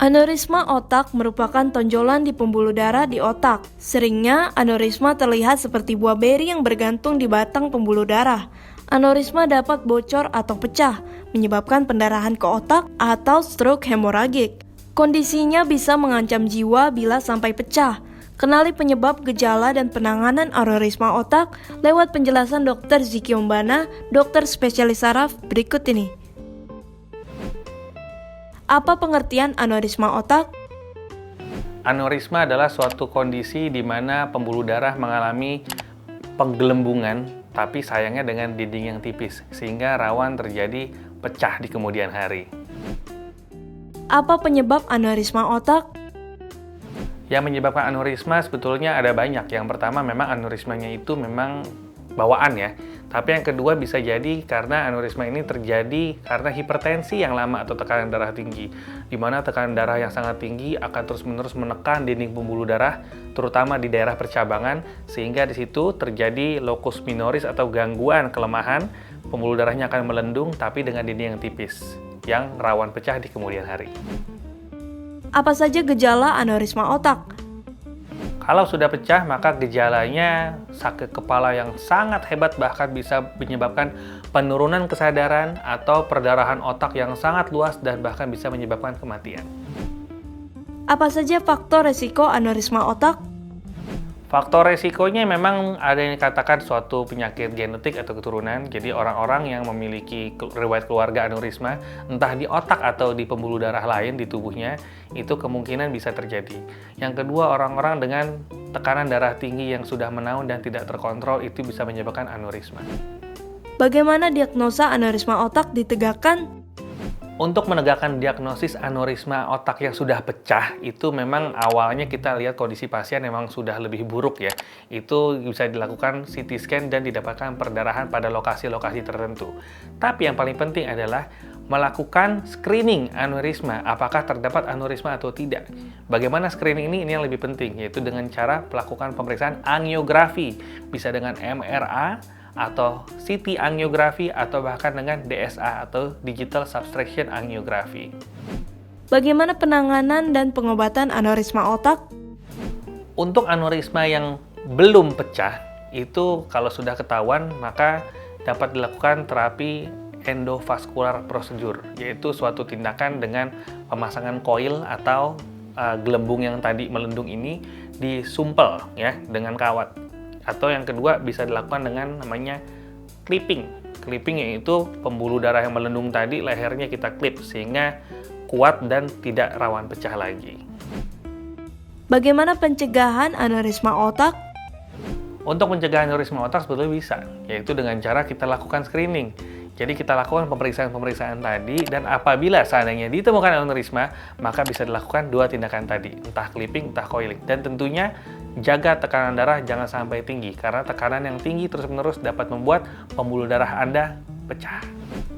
Aneurisma otak merupakan tonjolan di pembuluh darah di otak. Seringnya, aneurisma terlihat seperti buah beri yang bergantung di batang pembuluh darah. Aneurisma dapat bocor atau pecah, menyebabkan pendarahan ke otak atau stroke hemoragik. Kondisinya bisa mengancam jiwa bila sampai pecah. Kenali penyebab, gejala, dan penanganan aneurisma otak lewat penjelasan Dr. Ziki Ombana, dokter spesialis saraf berikut ini. Apa pengertian aneurisma otak? Aneurisma adalah suatu kondisi di mana pembuluh darah mengalami penggelembungan, tapi sayangnya dengan dinding yang tipis, sehingga rawan terjadi pecah di kemudian hari. Apa penyebab aneurisma otak? Yang menyebabkan aneurisma sebetulnya ada banyak. Yang pertama memang aneurismanya itu memang bawaan ya. Tapi yang kedua bisa jadi karena aneurisma ini terjadi karena hipertensi yang lama atau tekanan darah tinggi. Di mana tekanan darah yang sangat tinggi akan terus-menerus menekan dinding pembuluh darah, terutama di daerah percabangan, sehingga di situ terjadi locus minoris atau gangguan kelemahan, pembuluh darahnya akan melendung tapi dengan dinding yang tipis, yang rawan pecah di kemudian hari. Apa saja gejala aneurisma otak? Kalau sudah pecah, maka gejalanya sakit kepala yang sangat hebat, bahkan bisa menyebabkan penurunan kesadaran atau perdarahan otak yang sangat luas dan bahkan bisa menyebabkan kematian. Apa saja faktor resiko aneurisma otak? Faktor resikonya memang ada yang dikatakan suatu penyakit genetik atau keturunan. Jadi orang-orang yang memiliki riwayat keluarga aneurisma, entah di otak atau di pembuluh darah lain di tubuhnya, itu kemungkinan bisa terjadi. Yang kedua, orang-orang dengan tekanan darah tinggi yang sudah menaun dan tidak terkontrol itu bisa menyebabkan aneurisma. Bagaimana diagnosa aneurisma otak ditegakkan? Untuk menegakkan diagnosis aneurisma otak yang sudah pecah, itu memang awalnya kita lihat kondisi pasien memang sudah lebih buruk ya. Itu bisa dilakukan CT scan dan didapatkan perdarahan pada lokasi-lokasi tertentu. Tapi yang paling penting adalah melakukan screening aneurisma, apakah terdapat aneurisma atau tidak. Bagaimana screening ini yang lebih penting, yaitu dengan cara melakukan pemeriksaan angiografi, bisa dengan MRA, atau CT angiografi, atau bahkan dengan DSA atau Digital Subtraction Angiography. Bagaimana penanganan dan pengobatan aneurisma otak? Untuk aneurisma yang belum pecah, itu kalau sudah ketahuan maka dapat dilakukan terapi endovascular procedure, yaitu suatu tindakan dengan pemasangan koil atau gelembung yang tadi melendung ini disumpel ya dengan kawat. Atau yang kedua bisa dilakukan dengan namanya clipping. Clipping yaitu pembuluh darah yang melendung tadi, lehernya kita clip sehingga kuat dan tidak rawan pecah lagi. Bagaimana pencegahan aneurisma otak? Untuk mencegah aneurisma otak sebetulnya bisa, yaitu dengan cara kita lakukan screening. Jadi kita lakukan pemeriksaan-pemeriksaan tadi, dan apabila seandainya ditemukan aneurisma, maka bisa dilakukan dua tindakan tadi, entah clipping, entah coiling. Dan tentunya jaga tekanan darah jangan sampai tinggi, karena tekanan yang tinggi terus-menerus dapat membuat pembuluh darah Anda pecah.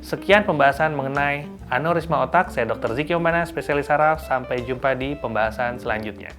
Sekian pembahasan mengenai aneurisma otak. Saya Dr. Ziki Ombana, spesialis saraf. Sampai jumpa di pembahasan selanjutnya.